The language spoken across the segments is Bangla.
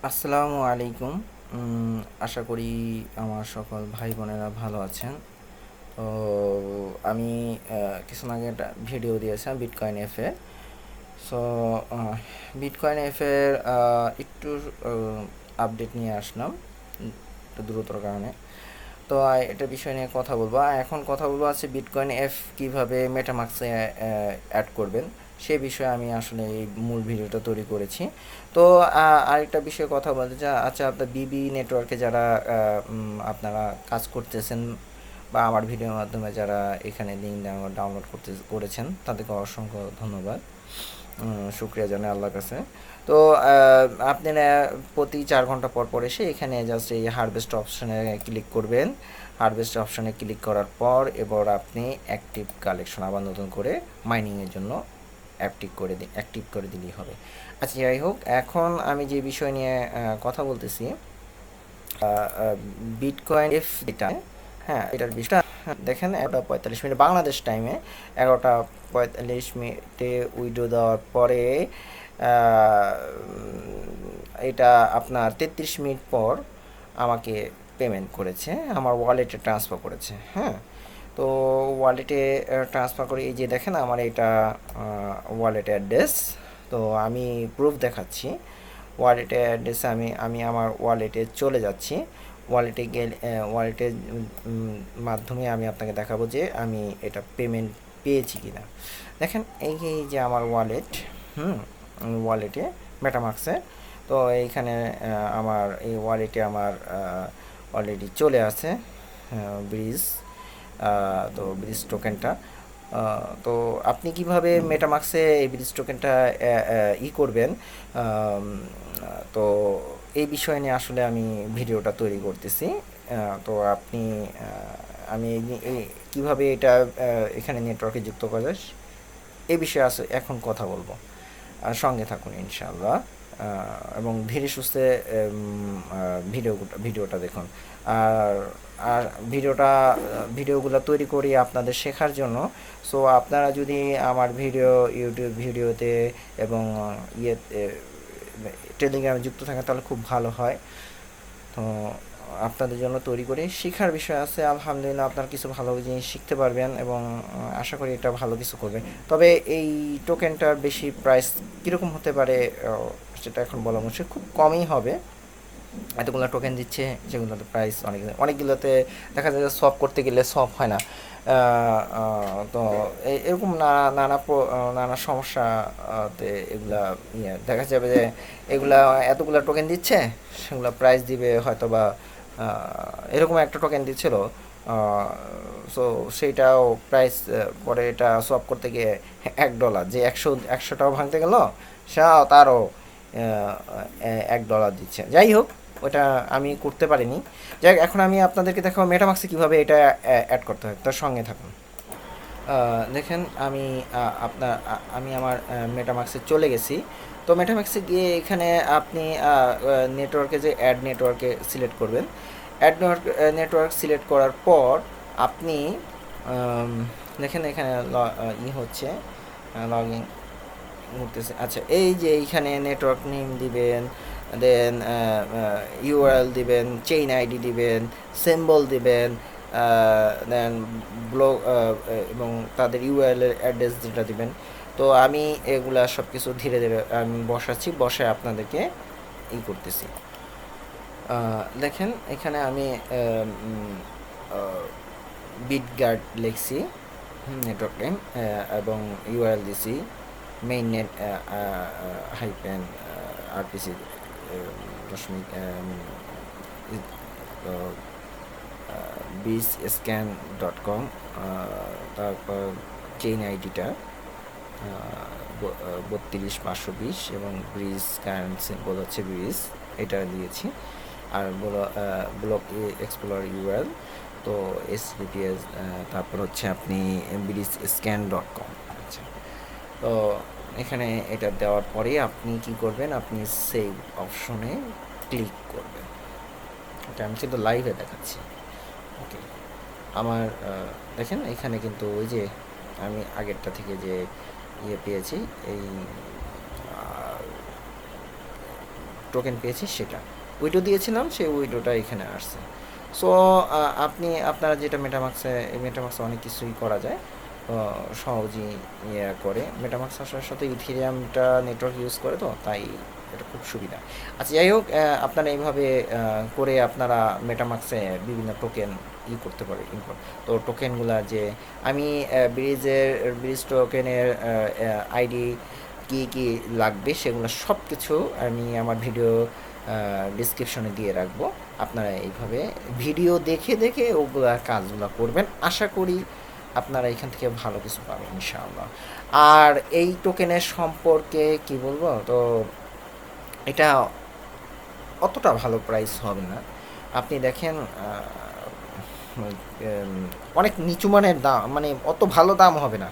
আসসালামু আলাইকুম। আশা করি আমার সকল ভাই বোনেরা ভালো আছেন। তো আমি কিছুক্ষণ আগে একটা ভিডিও দিয়েছিলাম বিটকয়েন এফে। সো বিটকয়েন এফের একটু আপডেট নিয়ে আসলাম একটু দ্রুতর কারণে। তো এটা বিষয় নিয়ে কথা বলবো। এখন কথা বলবো আছে বিটকয়েন এফ কীভাবে মেটামাক্সে অ্যাড করবেন সে বিষয়ে আমি আসলে এই মূল ভিডিওটা তৈরি করেছি। তো আরেকটা বিষয়ে কথা বলতে চাই, আচ্ছা আপনার বিবি নেটওয়ার্কে যারা আপনারা কাজ করতেছেন বা আমার ভিডিওর মাধ্যমে যারা এখানে লিঙ্ক ডাউনলোড করেছেন তাদেরকে অসংখ্য ধন্যবাদ, শুক্রিয়া জানাই আল্লাহর কাছে। তো আপনারা প্রতি 4 ঘন্টা পর পর এসে এখানে জাস্ট এই হারভেস্ট অপশানে ক্লিক করবেন। হারভেস্ট অপশানে ক্লিক করার পর এবার আপনি অ্যাক্টিভ কালেকশন আবার নতুন করে মাইনিংয়ের জন্য অ্যাক্টিভ করে দিলেই হবে। আচ্ছা যাই হোক, এখন আমি যে বিষয় নিয়ে কথা বলতেছি, বিটকয়েন এফ যেটা, হ্যাঁ এটার বিষয়টা দেখেন 11:45 বাংলাদেশ টাইমে 11:45 উইড্রো দেওয়ার পরে এটা আপনার 33 মিনিট পর আমাকে পেমেন্ট করেছে, আমার ওয়ালেটে ট্রান্সফার করেছে। হ্যাঁ, তো ওয়ালেটে ট্রান্সফার করে এই যে দেখেন আমার এটা ওয়ালেট অ্যাড্রেস। তো আমি প্রুফ দেখাচ্ছি। ওয়ালেটের অ্যাড্রেসে আমি আমার ওয়ালেটে চলে যাচ্ছি। ওয়ালেটের মাধ্যমে আমি আপনাকে দেখাবো যে আমি এটা পেমেন্ট পেয়েছি কি না। দেখেন এই যে আমার ওয়ালেট, ওয়ালেটে মেটামাক্সে। তো এইখানে আমার এই ওয়ালেটে আমার অলরেডি চলে আছে ব্রিজ, তো ব্রিজ টোকেনটা। তো আপনি কিভাবে মেটামাক্সে এই ব্রিজ টোকেনটা করবেন, তো এই বিষয় নিয়ে আসলে আমি ভিডিওটা তৈরি করতেছি। তো আপনি আমি কিভাবে এটা এখানে নেটওয়ার্কে যুক্ত করা যায় এই বিষয়ে এখন কথা বলবো। সঙ্গে থাকুন ইনশাআল্লাহ, এবং ধীরে সুস্থে ভিডিওটা দেখুন। আর আর ভিডিওগুলো তৈরি করি আপনাদের শেখার জন্য। সো আপনারা যদি আমার ইউটিউব ভিডিওতে এবং টেলিগ্রামে যুক্ত থাকেন তাহলে খুব ভালো হয়। তো আপনাদের জন্য তৈরি করে শেখার বিষয় আছে, আলহামদুলিল্লাহ আপনারা কিছু ভালো জিনিস শিখতে পারবেন এবং আশা করি এটা ভালো কিছু করবে। তবে এই টোকেনটার বেশি প্রাইস কীরকম হতে পারে সেটা এখন বলা মুশকিল, খুব কমই হবে। এতগুলো টোকেন দিচ্ছে যেগুলোতে প্রাইস অনেকগুলোতে দেখা যায় যে সলভ করতে গেলে সলভ হয় না। তো এরকম নানা সমস্যাতে এগুলা দেখা যাবে যে এগুলা এতগুলো টোকেন দিচ্ছে, সেগুলো প্রাইস দিবে হয়তো বা এরকম একটা টোকেন দিচ্ছিল। সো সেইটাও প্রাইস পরে এটা সলভ করতে গিয়ে $1, যে একশোটাও ভাঙতে গেল সেটাও তারও $1 দিচ্ছে। যাই হোক, ওটা আমি করতে পারিনি। যাই হোক, এখন আমি আপনাদেরকে দেখাবো মেটামাক্সে কীভাবে এটা অ্যাড করতে হয়। তার সঙ্গে থাকুন। দেখেন আমি আমার মেটামাক্সে চলে গেছি। তো মেটামাক্সে গিয়ে এখানে আপনি নেটওয়ার্কে যে অ্যাড নেটওয়ার্কে সিলেক্ট করবেন। নেটওয়ার্ক সিলেক্ট করার পর আপনি দেখেন এখানে হচ্ছে লগ ইন ঘুরতেছে। আচ্ছা, এই যে এইখানে নেটওয়ার্ক নেম দিবেন, দেন ইউআরএল দিবেন, চেইন আইডি দিবেন, সিম্বল দিবেন, দেন ব্লক এবং তাদের ইউআরএল এর অ্যাড্রেস যেটা দিবেন। তো আমি এগুলা সব কিছু ধীরে ধীরে আমি বসায় আপনাদেরকে করতেছি। দেখেন এখানে আমি বিটগার্ড লিখছি, নেটওয়ার্ক নেম, এবং ইউআরএল দিছি মেইন নেট হাইপেন আরপিসি দশমিক BISScan.com। তারপর চেইন আইডিটা 32520 এবং ব্রিজ কারেন্ট সিম্বল হচ্ছে ব্রিজ, এটা দিয়েছি। আর ব্লক এক্সপ্লোর ইউআরএল, তো HTTPS, তারপর হচ্ছে আপনি BRISScan.com। আচ্ছা, তো এখানে এটা দেওয়ার পরে আপনি কি করবেন, আপনি সেভ অপশনে ক্লিক করবেন। এটা আমি কিন্তু লাইভে দেখাচ্ছি। ওকে, আমার দেখেন এখানে কিন্তু ওই যে আমি আগেরটা থেকে যে পেয়েছি, এই টোকেন পেয়েছি সেটা উইড্রো দিয়েছিলাম, সেই উইড্রোটা এখানে আসছে। সো আপনারা যেটা মেটামাক্সে অনেক কিছুই করা যায় সহজেই করে। মেটামাক্স আসার সাথে ইথেরিয়ামটা নেটওয়ার্ক ইউজ করে, তো তাই এটা খুব সুবিধা। আচ্ছা, যাই হোক, আপনারা এইভাবে করে আপনারা মেটামাক্সে বিভিন্ন টোকেন করতে পারে ইম্পোর্ট। তো টোকেনগুলা যে আমি ব্রিজ টোকেনের আইডি কী কী লাগবে সেগুলো সব কিছু আমি আমার ভিডিও ডিসক্রিপশনে দিয়ে রাখবো। আপনারা এইভাবে ভিডিও দেখে দেখে ওগুলা কাজগুলো করবেন, আশা করি আপনারা এখান থেকে ভালো কিছু পাবেন ইনশাআল্লাহ। আর এই টোকেনের সম্পর্কে কি বলবো, তো এটা অতটা ভালো প্রাইস হবে না। আপনি দেখেন অনেক নিচু মানের দাম, মানে অত ভালো দাম হবে না।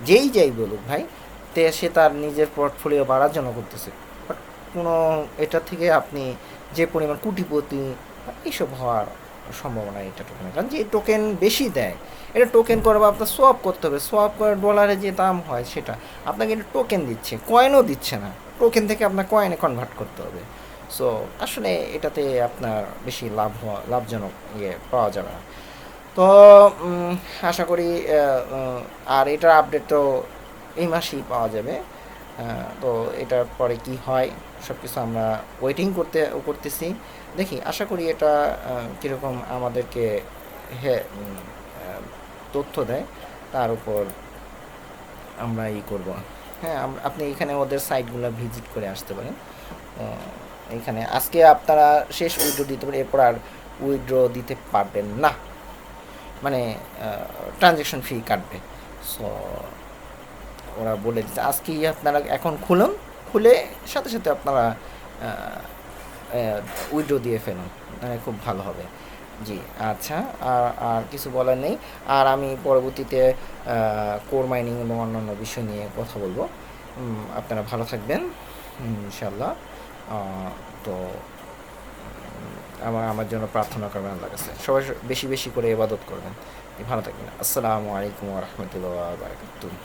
যাই বলুক ভাই, সে তার নিজের পোর্টফোলিও বাড়ার জন্য করতেছে, বাট কোনো এটা থেকে আপনি যে পরিমাণ কোটিপতি এইসব হওয়ার সম্ভাবনা এটা টোকেনের, কারণ যে টোকেন বেশি দেয় এটা টোকেন করবে, আপনার সোয়াপ করতে হবে, সোয়াপ করে ডলারে যে দাম হয় সেটা আপনাকে এটা টোকেন দিচ্ছে, কয়েনও দিচ্ছে না, টোকেন থেকে আপনার কয়েনে কনভার্ট করতে হবে। সো আসলে এটাতে আপনার বেশি লাভজনক পাওয়া যাবে না। তো আশা করি আর এটার আপডেট তো এই মাসেই পাওয়া যাবে। তো এটার পরে কি হয় সব কিছু আমরা ওয়েটিং করতেছি, দেখি। আশা করি এটা কীরকম আমাদেরকে তথ্য দেয়, তার উপর আমরা করব। হ্যাঁ, আপনি এখানে ওদের সাইটগুলো ভিজিট করে আসতে পারেন। এখানে আজকে আপনারা শেষ উইথড্র দিতে পারেন, এরপর আর উইথড্র দিতে পারবেন না, মানে ট্রানজ্যাকশন ফি কাটবে। সো ওরা বলে দিচ্ছে আজকেই আপনারা এখন খুলে সাথে সাথে আপনারা উইথড্র দিয়ে ফেলুন, মানে খুব ভালো হবে। জি, আচ্ছা, আর কিছু বলার নেই। আর আমি পরবর্তীতে কোর মাইনিং এবং অন্যান্য বিষয় নিয়ে কথা বলবো। আপনারা ভালো থাকবেন ইনশাল্লাহ। তো আমার জন্য প্রার্থনা করবেন আল্লাহর কাছে, সবাই বেশি বেশি করে ইবাদত করবেন। ভালো থাকবেন। আসসালামু আলাইকুম ওয়া রাহমাতুল্লাহি ওয়া বারাকাতুহু।